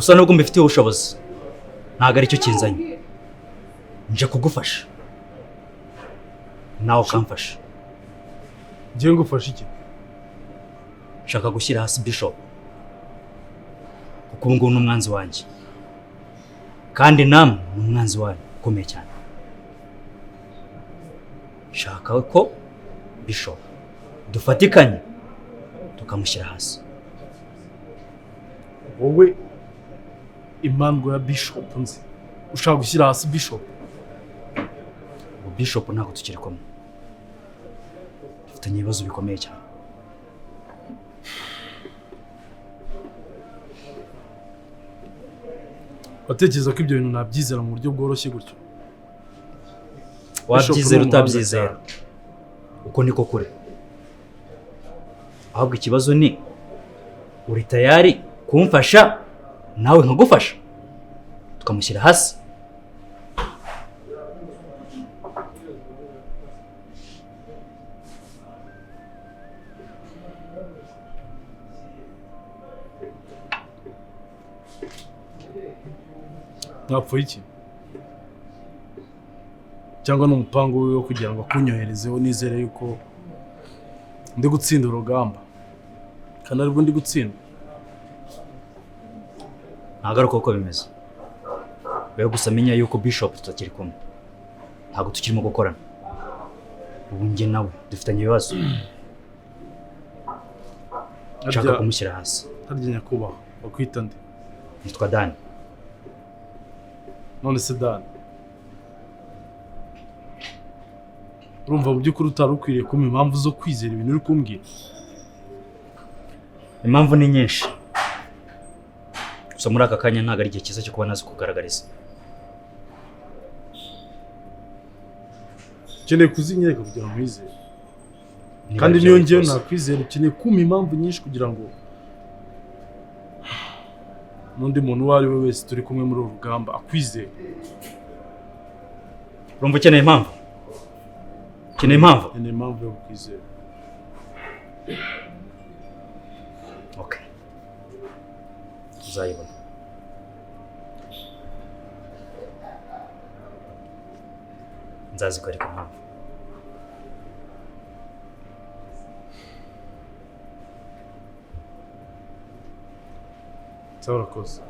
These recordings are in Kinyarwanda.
gusa nubwo mbifitiye ubushobozi ntago ari cyo kinzanye nje kugufasha nawe ukamfasha. Ngiye ngufasha iki? Nshaka gushyira hasi Bishop kuko ubu ngubu ni umwanzi wanjye kandi namwe ni umwanzi wanyu ukomeye cyane. Nshaka ko Bishop dufatikanye tukamushyira hasi. Wowe impamvu ya Bishop nzi ushaka gushyira hasi Bishop? Bishop ntabwo tukiri kumwe, dufitanye ibibazo bikomeye cyane. Watekereza ko ibyo bintu nabyizera mu buryo bworoshye gutyo? Wabyizera utabyizera uko niko kure. Ahubwo ikibazo ni uri tayari kumfasha nawe nkagufasha tukamushyira hasi? Mwapfuye iki? Cyangwa n'umupango wo kugira ngo akunyoherezeho nizere yuko ndi gutsinda urugamba kandi aribwo ndi gutsinda? Nagaruka uko bimeze. Beho gusa menya yuko Bishop tutakiri kumwe, ntabwo tukirimo gukorana. Ubu njye nawe dufitanye ibibazo. Nshaka kumushyira hasi. Harya nyakubahwa wakwita nde? Nitwa Daan. None se Daan, urumva mu by'ukuri utari ukwiriye kumpa impamvu zo kwizera ibintu uri kumbwira? Impamvu ni nyinshi, gusa muri aka kanya ntabwo ari igihe cyiza cyo kuba nazi kugaragariza. Ukeneye kuzinyereka kugira ngo wizere, kandi niyo ngewe nakwizera ukeneye kumpa impamvu nyinshi kugira ngo n'undi muntu uwo ari we wese turi kumwe muri uru rugamba akwizere. Urumva ukeneye impamvu? Ukeneye impamvu? Ukeneye impamvu yo kukwizera. Okay. Uzayibona. Nzazikwereka impamvu. Urakoze.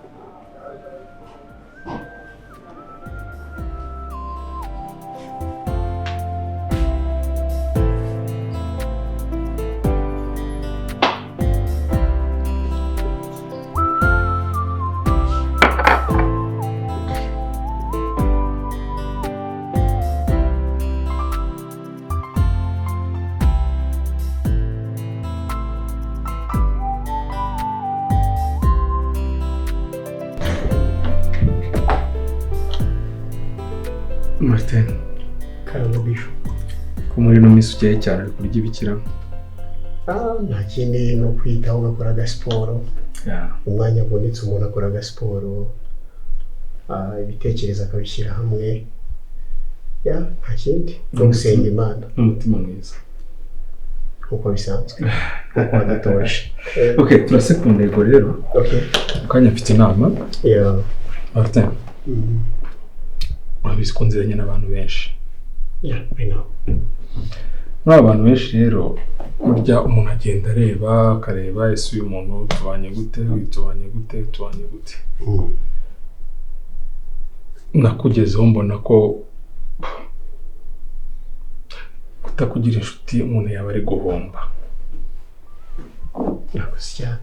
Martin, Karabaye. kumuri no misukeye cyane kurya ibikira? Nta kindi no kwitaho ugakora agasiporo. Umwanya ubonetse umuntu akora agasiporo, ibitekerezo akabishyira hamwe. Nta kindi no gusenga Imana n'umutima mwiza uko bisanzwe uko adatoje. Okay, turase ku ntego rero. Okay. Ukanya mfite inama. Martin. Urabizi ko nziranye n'abantu benshi. I know. Muri abantu benshi rero burya umuntu agenda areba akareba ese uyu muntu tubanye gute, tubanye gute. Nakugezeho mbona ko kutakugira inshuti umuntu yaba ari guhomba. Nakosya.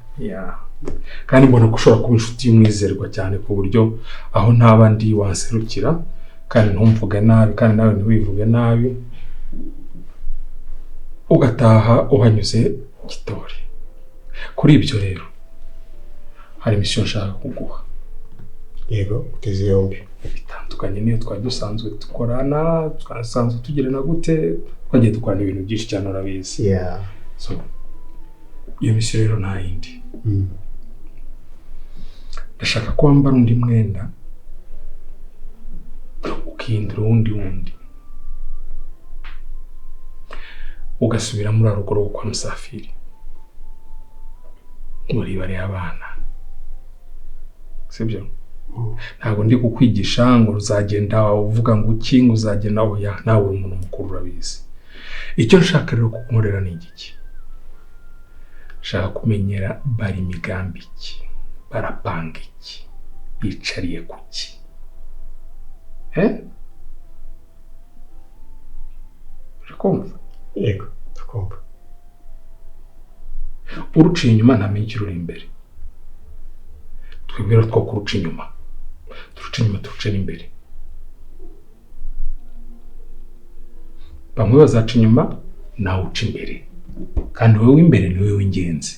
Kandi mbona ko ushobora kuba inshuti y'umwizerwa cyane ku buryo aho ntaba ndi wanserukira kandi ntumvuge nabi kandi nawe ntiwivuge nabi, ugataha uhanyuze gitore. Kuri ibyo rero hari mission nshaka kuguha. Yego, uteze yombi. Bitandukanye niyo twari dusanzwe dukorana, twasanzwe tugirana gute, twagiye dukorana ibintu byinshi cyane urabizi. So iyo mission rero nta yindi. Ndashaka ko wambara undi mwenda ukihindura wundi ugasubira muri arugoro kwa Musafiri muri bari abana sibyo ntabwo ndi kukwigisha ngo uzagenda uvuga ngo iki ngo uzagenda oya nawe uri umuntu mukuru urabizi icyo nshaka rero kukumurera ni igiki nshaka kumenyera bari imigambi iki barapanga iki bicariye kuki urakumva yego ndakumva uruciye inyuma ntamenye icyo uri imbere twibwira two kuruca inyuma turuca inyuma turuca n'imbere bamwe bazaca inyuma nawe uca imbere kandi wowe w'imbere ni wowe w'ingenzi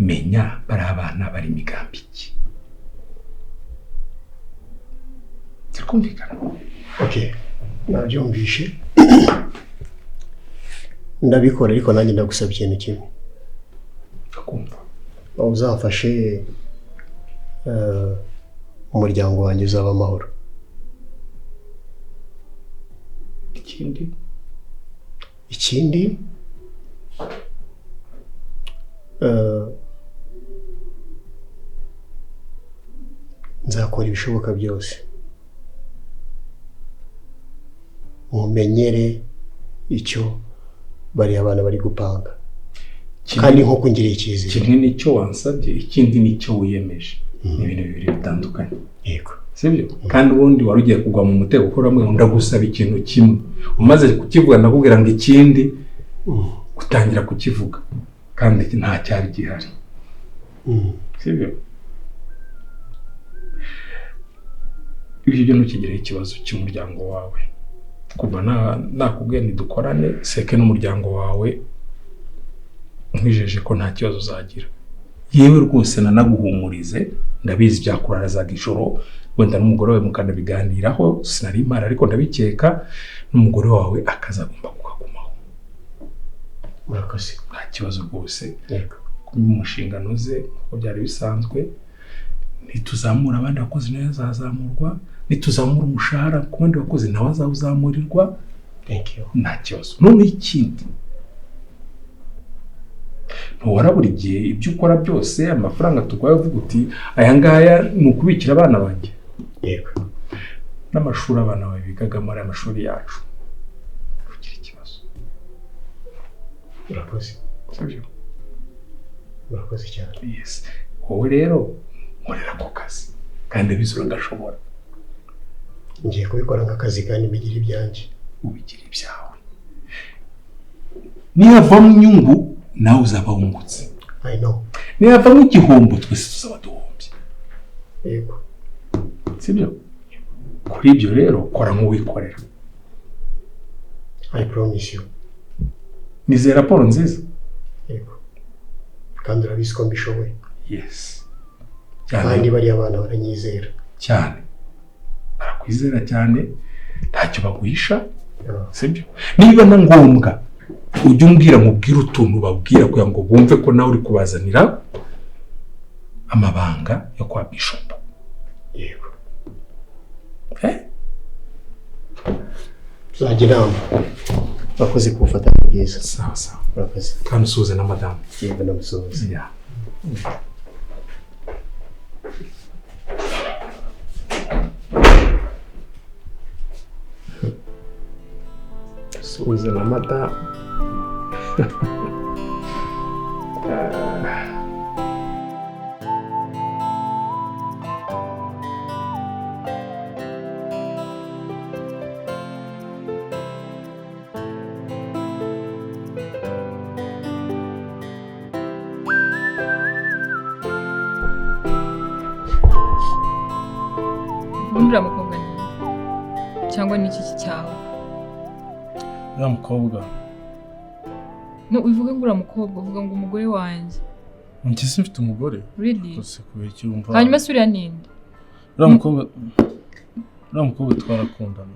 menya bari abana bari imigambi iki turikumvikana okay nabyumvishe ndabikora ariko nanjye ndagusaba ikintu kimwe ndakumva uzamfashe umuryango wanjye uzaba amahoro ikindi nzakora ibishoboka byose mumenyere icyo bari abana bari gupanga kandi nkuko ngiriye icyizere kimwe nicyo wansabye ikindi nicyo wiyemeje ni ibintu bibiri bitandukanye yego sibyo kandi ubundi wari ugiye kugwa mu mutego ukora mwe ndagusaba ikintu kimwe umaze kukivuga ndakubwira ngo ikindi gutangira kukivuga kandi nta cyari gihari sibyo ibyo ntukigire ikibazo cy'umuryango wawe kuva nakubwiye ntidukorane seke n'umuryango wawe nkwijeje ko nta kibazo uzagira yewe rwose nanaguhumurize ndabizi byakurarazaga ijoro wenda n'umugore wawe mukanabiganiraho sinari imara ariko ndabikeka n'umugore wawe akazagomba kukagumaho murakoze nta kibazo rwose yego mu nshingano ze uko byari bisanzwe nituzamura abandi bakozi nawe azazamurwa nituzamura umushahara ku bandi bakozi nawe azawuzamurirwa nta kibazo none ikindi ntuhora buri gihe ibyo ukora byose amafaranga turwaye uvuga uti aya ngaya ni ukubikira abana banjye yego n'amashuri abana bawe bigagamo ari amashuri yacu ugira ikibazo urakoze urakoze cyane yes wowe rero nkorera ako kazi kandi bizura ngashobora ngiye kubikora nk'akazi kandi bigira ibyanjye ubigira ibyawe niyavamo inyungu nawe uzaba wungutse I know niyavamo igihombo twese tuzaba duhombye yego sibyo kuri ibyo rero kora nk'uwikorera I promise you nizeye raporo nziza yego kandi urabizi ko mbishoboye yes kandi bari abana baranyizera cyane barakwizera cyane ntacyo baguhisha sibyo niba na ngombwa ujye umbwira mubwire utuntu babwira kugira ngo bumve ko nawe uri kubazanira amabanga yo kwa bishop yego tuzagira inama bakoze kuwufata bwiza sawa sawa urakoze kandi usuhuze na madamu yego ndamusuhuza yeah. Suhuza na madamu uriya mukobwa ni cyangwa ni iki cyawe uriya mukobwa uvuga ngo uriya mukobwa uvuga ngo umugore wanjye njye se mfite umugore really gusa kubera icyo wumva hanyuma se uriya ninde uriya mukobwa twarakundana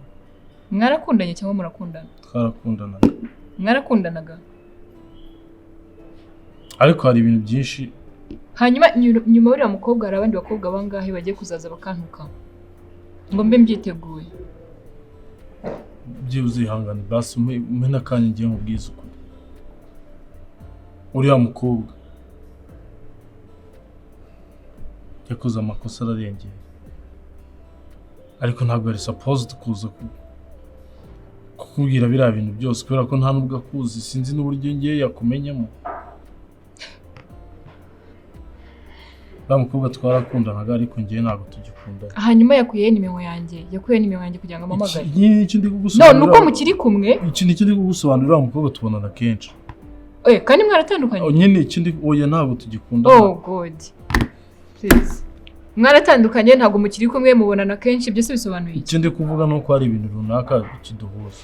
mwarakundanye cyangwa murakundana mwarakundanaga ariko hari ibintu byinshi hanyuma nyuma uriya mukobwa hari abandi bakobwa bangahe bagiye kuzaza bakantuka ngo mbe mbyiteguye byibuze ihangane basi umpe n'akanya ngiye mubwiza ukuri uriya mukobwa yakoze amakosa ararengeye ariko ntabwo ari supposed kuza kukubwira biriya bintu byose kubera ko nta nubwo akuzi sinzi n'uburyo ngiye yakumenyemo ba mukobwa twarakundanaga ariko ngiye ntabwo tugikundana hanyuma yakuye nimero yanjye kugira ngo amamagare iki ndi kugusobanurira nuko mukiri kumwe iki ndi kugusobanurira mukobwa tubonana kenshi kandi mwaratandukanye nyine ikindi oya ntabwo tugikundana oh god please mwaratandukanye ntabwo mukiri kumwe mubonana kenshi byose bisobanuye ikindi kuvuga nuko hari ibintu runaka kiduhuza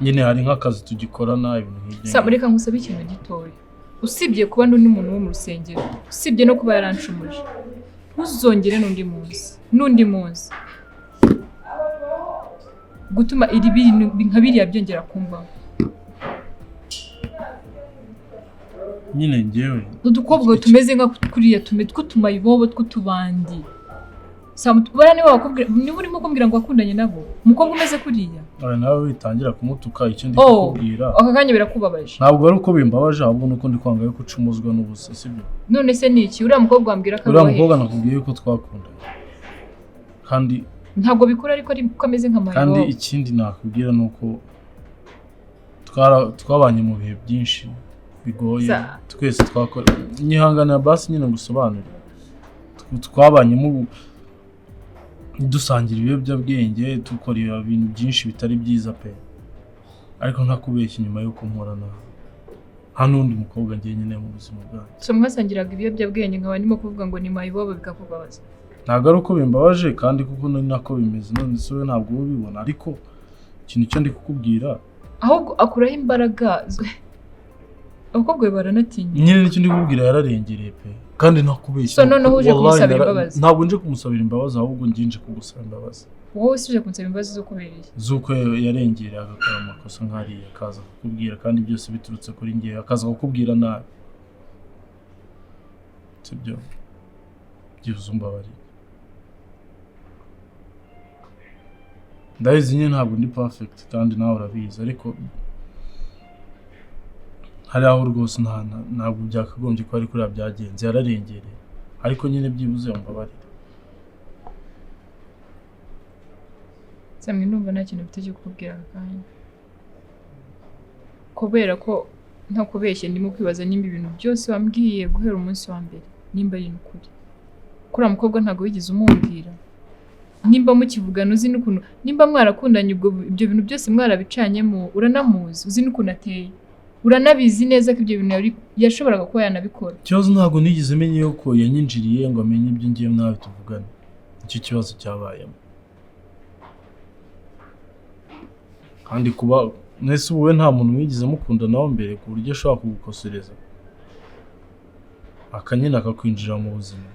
nyine hari nk'akazi tugikorana ibintu nk'ibyo samureka nkusabe ikintu gitoya usibye kuba n'undi muntu wo mu rusengero usibye no kuba yaranshumuje ntuzongere n'undi munsi gutuma iri bintu nka biriya byongera kumva nyine ngewe udukobwa tumeze nka kuriya tw'utumayibobo tw'utubandi samutubara niba urimo kumbwira ngo wakundanye nabo umukobwa umeze kuriya nawe witangira kumutuka icyo ndi kukubwira aka kanya birakubabaje ntabwo ari uko bimbabaje ahubwo nuko ndi kwanga yuko ucumuzwa n'ubusa sibyo none se ni iki uriya mukobwa wambwira ko uriya mukobwa nakubwiye yuko twakundanye kandi ntabwo bikora ariko ameze nk'amayibobo kandi ikindi nakubwira ni uko twabanye mu bihe byinshi bigoye twese twakora nyihanganira basi nyine ngusobanurire twabanyemo dusangira ibiyobyabwenge dukora ibintu byinshi bitari byiza pe ariko ntakubeshya inyuma yuko mporana nta n'undi mukobwa ngiye nyine mu buzima bwanjye so mwasangiraga ibiyobyabwenge nkaba ndimo kuvuga ngo ni mayibobo bikakubabaza ntabwo ari uko bimbabaje kandi kuko ni nako bimeze none se wowe ntabwo ubibona ariko ikintu cyo ndi kukubwira ahubwo akuraho imbaraga abakobwa baranatinya nyine n'icyo ndi kukubwira yararengereye pe kandi nakubeshya so noneho uje kumusabira imbabazi ntabwo nje kumusabira imbabazi ahubwo nje kugusaba imbabazi wowe uje kunsaba imbabazi zo kubereye zuko yarengereye agakora amakosa nk'ariya akaza kukubwira kandi byose biturutse kuri ngewe akaza kukubwira nabi sibyo byibuze umbabarire ndabizi nyine ntabwo ndi perfect kandi nawe urabizi ariko hari aho rwose ntabwo byakagombye ko ari kuriya byagenze yararengereye ariko nyine byibuze umbabarire samwe numva nta kintu mfite cyo kukubwira akanya kubera ko nta kubeshye ndimo kwibaza nimba ibintu byose wambwiye guhera umunsi wa mbere nimba ari ukuri kuriya mukobwa ntabwo wigeze umubwira nimba mukivugana uzi n'ukuntu nimba mwarakundanye ibyo bintu byose mwarabicanyemo uranamuzi uzi n'ukuntu ateye uranabizi neza ko ibyo bintu yashoboraga kuba yanabikora ikibazo ntabwo nigeze menya yuko yanyinjiriye ngo amenye ibyo ngiye nawe tuvugane icyo kibazo cyabayemo kandi kuba nese wowe nta muntu wigeze mukunda nawe mbere ku buryo ashobora kugukosereza akanyina akakwinjira mu buzima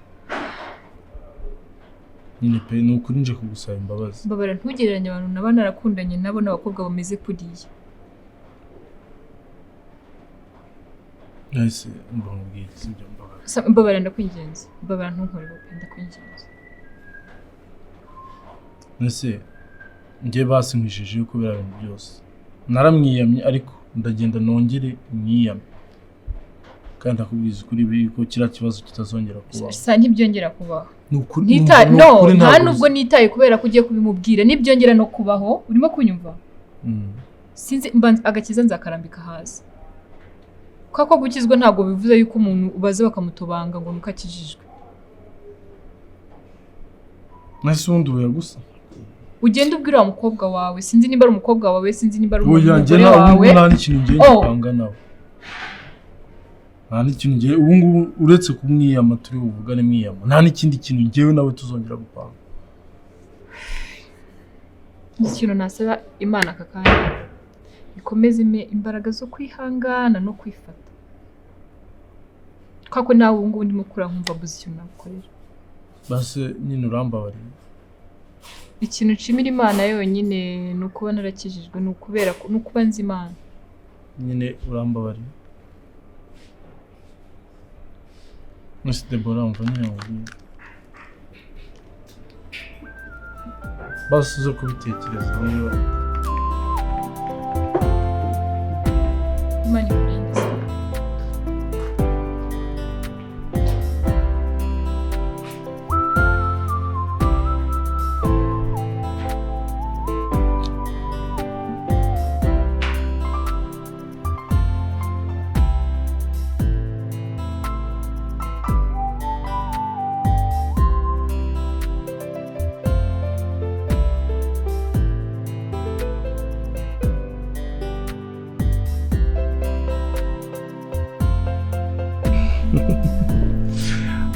nyine pe ni ukuri nje kugusaba imbabazi mbabara ntugereranye abantu naba narakundanye nabo n'abakobwa bameze kuriya nese mbabwira sibyo mbabara mbabara ndakwingenza mbabara ntunkore ndakwingenza nese njye basi nkwijije yuko biriya bintu byose naramwiyamye ariko ndagenda nongere mwiyame kandi akubwiza ukuri yuko kiriya kibazo kitazongera kubaho ntibyongera kubaho nta nta nubwo nitaye kubera ko ugiye kubimubwira ntibyongera no kubaho urimo kunyumva sinzi agakiza nzakarambika hasi kako gukizwa ntabwo bivuze yuko umuntu ubaze bakamutobanga ngo nuko akijijwe nase undi uya gusa ugenda ubwira wa mukobwa wawe sinzi niba ari umukobwa wawe sinzi niba ari umugore wawe nta n'ikintu ngiye gupanga nawe nta n'ikintu ngiye ubu ngubu uretse kumwiyama turi buvugane mwiyama nta n'ikindi kintu ngewe nawe tuzongera gupanga ikintu nasaba Imana aka kanya ikomeze imbaraga zo kwihangana no kwifata kako nawe ubu ngubu ndimo kura nkumva buzi ikintu nagukorera base nyine urambabarira ikintu nshimira Imana yonyine ni ukuba narakijijwe ni ukubera ni ukuba nzi Imana nyine urambabarira nese Debora umva nyine mubwira basi uze kubitekereza niba Imana ikurinde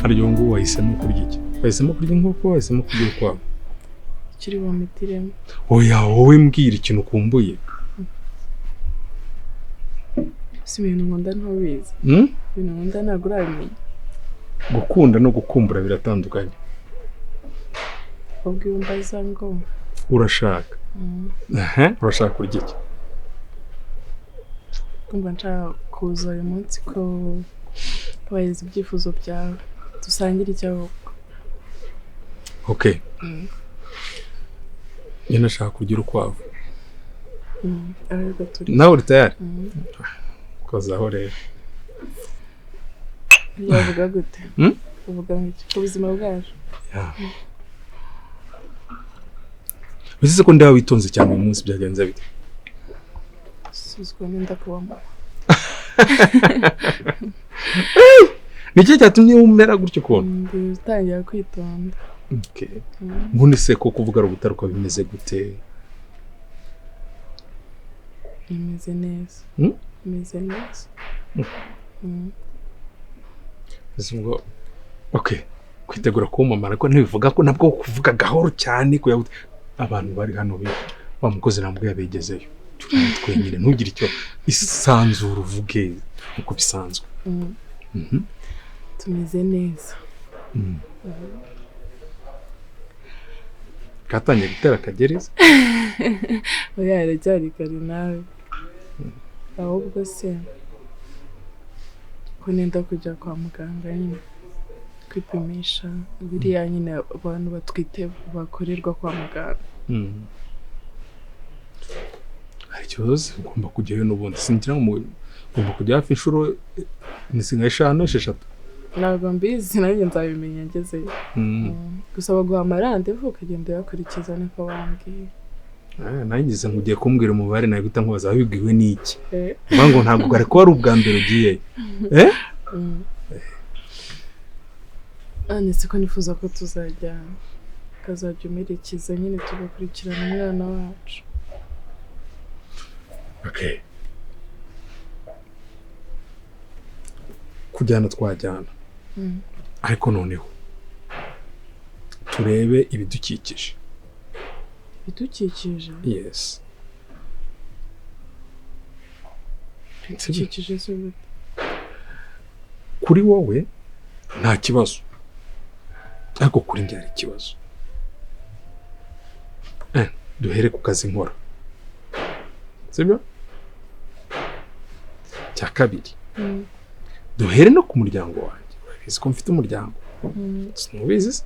Aryo ngo wahisemo kurya iki? Wahisemo kurya inkoko, wahisemo kurya urukwavu? Kiri bumitiremo. Oya, wowe mbwira ikintu ukumbuye. Si ibintu nkunda ntubizi. Ibintu nkunda ntabwo urabimenya. Gukunda no gukumbura biratandukanye. Ubwo umbaza ngo urashaka. Urashaka kurya iki? Kumva nshaka kuza uyu munsi ko kubahiriza ibyifuzo byawe. Dusangire icyaho. Okay. Njye nashaka kurya urukwavu. Ariko turi. Nawe uri tayari? Kozaho rero. Yavuga gute? Uvuga ngo ku buzima bwacu. Bizize ko ndawe witonze cyane uyu munsi byagenze bite? Suzwa nenda kubamo. Niki cyatumye umera gutyo kontu? Utangira kwitonda. Okay. Ubundi se ko kuvuga rubutaruka bimeze gute? Bimeze neza. Bimeze neza. Ngo okay, kwitegura kumamara ko ntibivuga ko nabwo kuvuga gahoro cyane ko abantu bari hano wa mukozi nambwe yabegezeyo. Twenyine ntugire icyo isanzura uvuge uko bisanzwe. Tumeze neza. Katangiye gutera akagereza? Oya, aracyari kare nawe. Ahubwo se ko nenda kujya kwa muganga nyine kwipimisha biriya nyine abantu batwite bakorerwa kwa muganga. Hari ikibazo ugomba kujyayo n'ubundi singira ngo ugomba kujya hafi inshuro nisinga 5-6. Ntabwo mbizi nanjye nzabimenya ngezeyo. Gusa baguha amarandevu ukagenda uyakurikiza niko bambwiye. Nangize ngugiye kumbwira umubare nawe guta nkubaza wabibwiwe n'iki? Ngo ntabwo gare ko ari ubwa mbere ugiye. Nese ko nifuza ko tuzajya kazajya umerekiza nyine tugakurikirana umwana wacu. Okay. Kujyana twajyana. Ariko noneho turebe ibidukikije. Ibidukikije? Yes. Ibidukikije se gute? Kuri wowe nta kibazo. Ariko kuri njye hari ikibazo. Duhere ku kazi nkora. Sibyo? Cya kabiri. Duhere no ku muryango wanjye. Urabizi ko mfite umuryango. Sinubizi?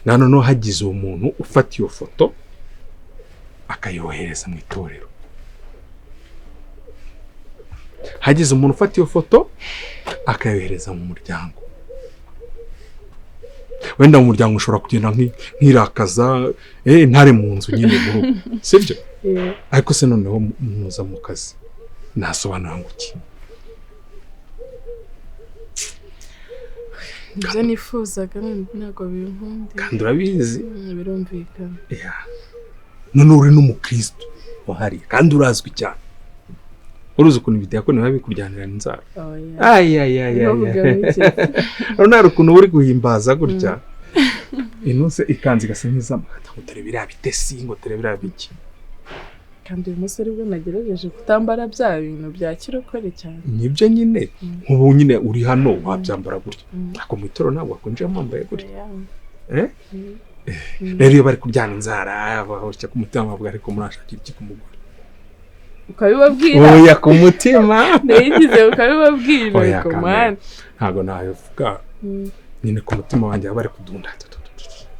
Nano hagize umuntu ufata iyo foto akayohereza mu itorero. Hagize umuntu ufata iyo foto akayohereza mu muryango. Wenda mu muryango ushobora kugenda nkirakaza ntare mu nzu nyine mu rugo. Sibyo? Ariko se noneho muza mu kazi. Nasobanura ngo iki? Nibyo nifuzaga ntabwo binkundi. Kandi urabizi? Birumvikana. None uri n'umukristo wahari kandi urazwi cyane. Uruzi ukuntu ibiteye ko niba bikuryanira inzara. None ukuntu uri guhimbaza gutya. Inuse ikanzi gasa nk'izama. Ngo terebira bitesi ngo terebira biki. Kandi uyu musore bwo nagerageje kutambara bya bintu bya kirokore cyane. Nibyo nyine nk'ubu nyine uri hano wabyambara gutya. Ako mu itoro ntabwo akunje amambaye gutya. Rero iyo bari kuryana inzara bahosha ku mutima bavuga ariko murashakira iki ku mugore. Ukabibabwira? Oya ku mutima. Ndayigize ukabibabwira ko man. Ntabwo nabivuga. Nyine ku mutima wanjye bari kudunda.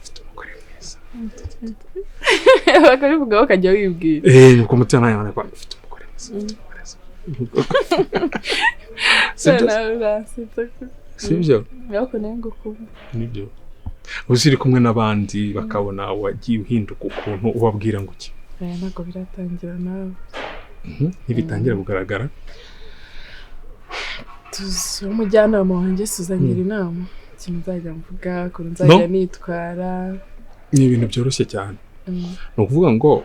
Ufite umugore mwiza. Bakabivuga bakajya wibwira. Ku mutima wanjye bari ufite umugore mwiza. Sibyo? Yako nengo kumva. Nibyo. Uziri kumwe n'abandi bakabona wagiye uhinduka ukuntu ubabwira ngo iki? Ntabwo biratangira nawe. Ntibitangira kugaragara. Umujyanama wanjye suzangira inama. Ikintu nzajya mvuga, ko nzajya nitwara. Ni ibintu byoroshye cyane. No kuvuga ngo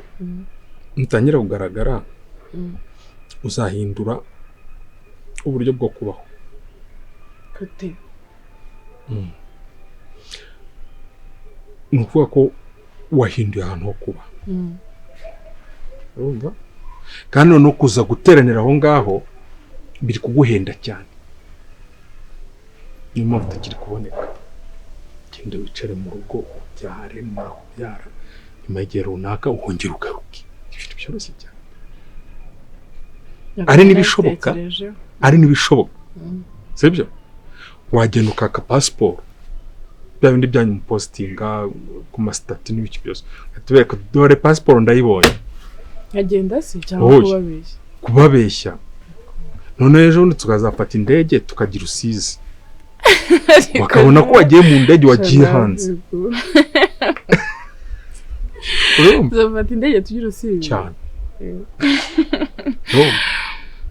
mutangira kugaragara uzahindura uburyo bwo kubaho. Gute? ni ukuvuga ko wahinduye ahantu ho kuba urumva kandi no kuza guteranira aho ngaho biri kuguhenda cyane niyo mpamvu utakiri kuboneka genda wicare mu rugo ubyare numara kubyara nyuma y'igihe runaka uhongera ugaruke ibintu byoroshye cyane ari n'ibishoboka sibyo wagenda ukaka pasiporo bya bindi byanyu mu postinga ku masitati n'ibiki byose tubereka dore pasiporo ndayibonye nkagenda se cyangwa kubabeshya none ejo bundi tukazafata indege tukagira Rusizi bakabona ko wagiye mu ndege wagiye hanze uzafata indege tugira Rusizi cyane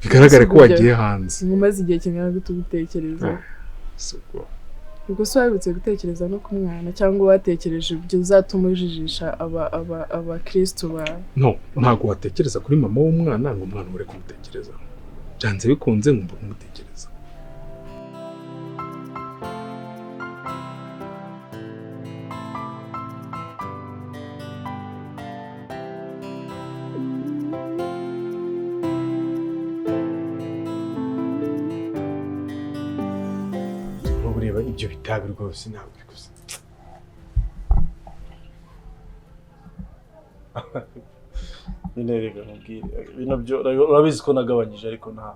bigaragare ko wagiye hanze mumaze igihe kingana gute ubitekereza ubwo se wabutse gutekereza no ku mwana cyangwa watekereje ibyo uzatuma ujijisha abakristo bawe no ntabwo watekereza kuri mama w'umwana ngo umwana ure kumutekereza byanze bikunze ngomba kumutekereza ibyo bitabi rwose ntabwo bikuze binerega mubwire bino byo urabizi ko nagabanyije ariko nta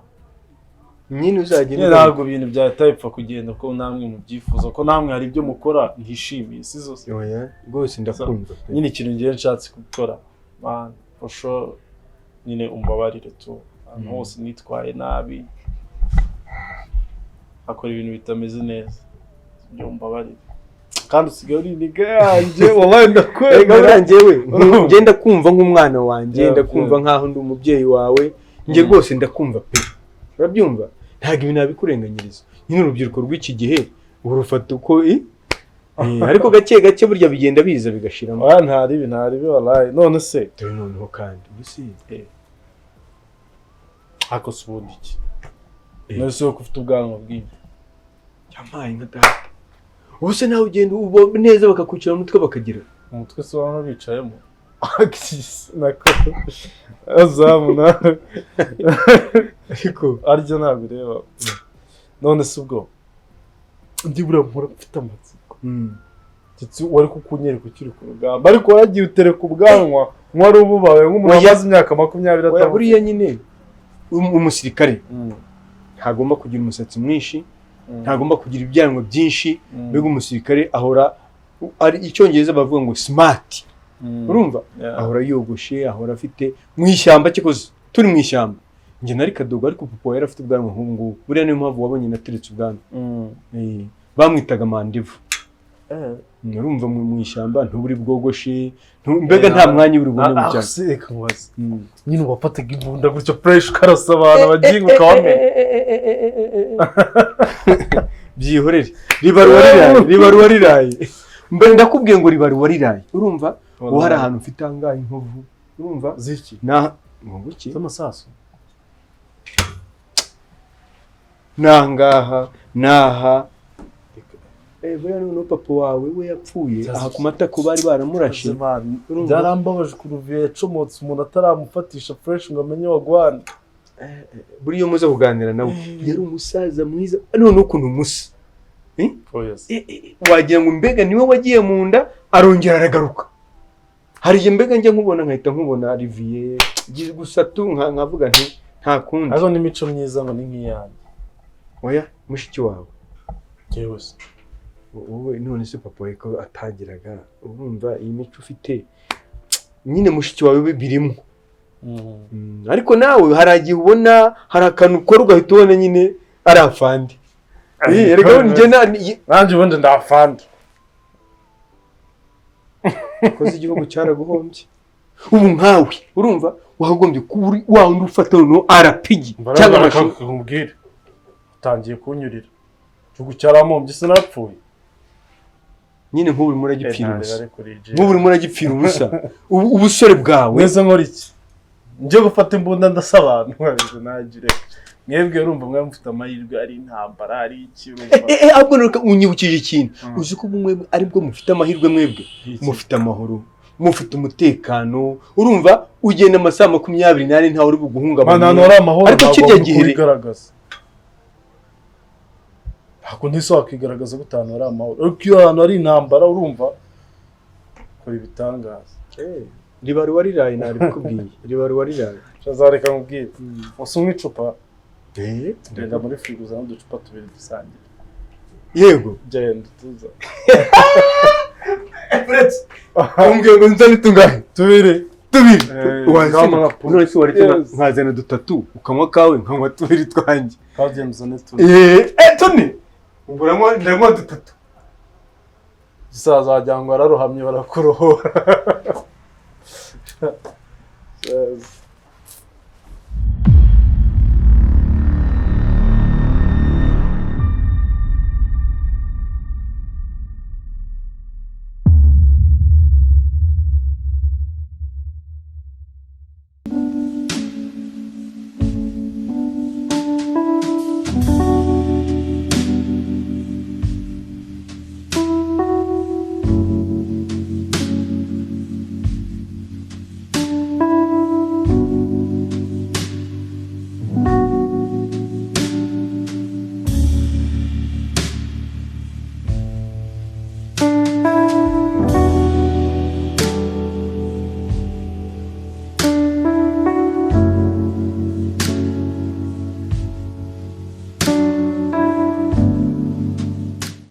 nyine uzagenda ntabwo ibintu byahita bipfa kugenda ko namwe mubyifuza ko namwe hari ibyo mukora ntishimiye si zose oya rwose ndakumva nyine ikintu ngiye nshatse gukora man for sure nyine umbabarire tu ahantu hose nitwaye nabi akora ibintu bitameze neza umbabarire kandi usigaye uri niga yanjye wabaye ndakwemera njyewe ngenda kumva nk'umwana wanjye ndakumva nkaho ndi umubyeyi wawe njye rwose ndakumva pe urabyumva ntabwo ibintu nabikurenganyiriza nyine urubyiruko rw'iki gihe urufata uko ariko gake gake burya bigenda biza bigashiramo ntaribi wallahi none se dore noneho kandi ubusi ako subundi iki none se ko ufite ubwanwa bwinshi yampaye nka data ubuse nawe ugenda uba neza bakakwicira umutwe bakagira umutwe se wano bicayemo nako azamuna ariko aryo ntabwo ureba none se ubwo ndibura mpora mfite amatsiko ndetse wari kukunyereka ukiri ku rugamba ariko waragiye utereka ubwanwa mwari ububawe nk'umuntu wamaze imyaka 20 buriya nyine umusirikare ntagomba kugira umusatsi mwinshi ntagomba kugira ibyanwa byinshi mbega umusirikare ahora ari icyongereza bavuga ngo smart urumva ahora yogoshe ahora afite mu ishyamba kikoze turi mu ishyamba njye nari kadogo ariko papa yari afite ubwanwa nk'ubungu buriya niyo mpamvu wabonye nateretse ubwanwa bamwitaga mandivu urumva mu ishyamba ntuburi bwogoshe mbega nta mwanya uri bubone mu cyaro nyine wafataga imbunda gutyo fresh ukarasa abantu bagiye ukabamenya byihorere ribaruwa riraye mbere ndakubwiye ngo ribaruwa riraye urumva uwo hari ahantu ufite angahe inkovu urumva ziki nguki z'amasaso naha buriya noneho papa wawe we yapfuye aha ku matako bari baramurashe byarambabaje kuruviye yacomotse umuntu ataramufatisha fresh ngo amenye wagwana buriya muze kuganira nawe yari umusaza mwiza noneho ukuntu musa wagira ngo mbega niwe wagiye mu nda arongera aragaruka hari igihe mbega njya nkubona nkahita nkubona Olivier gusa tu nkavuga nti nta kundi azo n'imico myiza ngo ni nk'iyanjye oya mushiki wawe yewe wowe none se papa we ko atagiraga urumva iyi mico ufite nyine mushiki wawe birimo ariko nawe haragiye ubona hari akantu ukora ugahita ubona nyine ari afandi reka nanjye ubundi ndafandi koze igihugu cyaraguhombye ubu nkawe urumva wagombye kuri wa wundi ufata no arapigi cyangwa amakubwire utangiye kunyurira igihugu cyaramuhombye se napfuye nyine nk'ubu muragipfira ubusa ubusore bwawe neza nkora iki njye gufata imbunda ndasaba abantu nagire mwebwe urumva mwe mufite amahirwe ari intambara ari iki ahubwo nuko unyibukije ikintu uzi ko mwebwe aribwo mufite amahirwe mwebwe mufite amahoro mufite umutekano urumva ugenda amasaha 24 ntawe uri buguhungabana ariko kirya gihe bigaragaza ntabwo ntise wakigaragaza gutanu ari amahoro ariko iyo ahantu ari intambara urumva kora ibitangaza ribari wariraye nari bikubwiye ribari wariraye cyazareka nkubwire usumwe icupa ndenda muri frigo za uducupa tubiri dusangira yego genda tuza Frets umbwiye ngo nzane tungahe tubiri wanzana none se wari nkazana dutatu ukanywa kawe nkanywa tubiri twanjye kaje muzane tuni ubwo ndanywa dutatu gisaza wajyangwa araruhamye barakurohora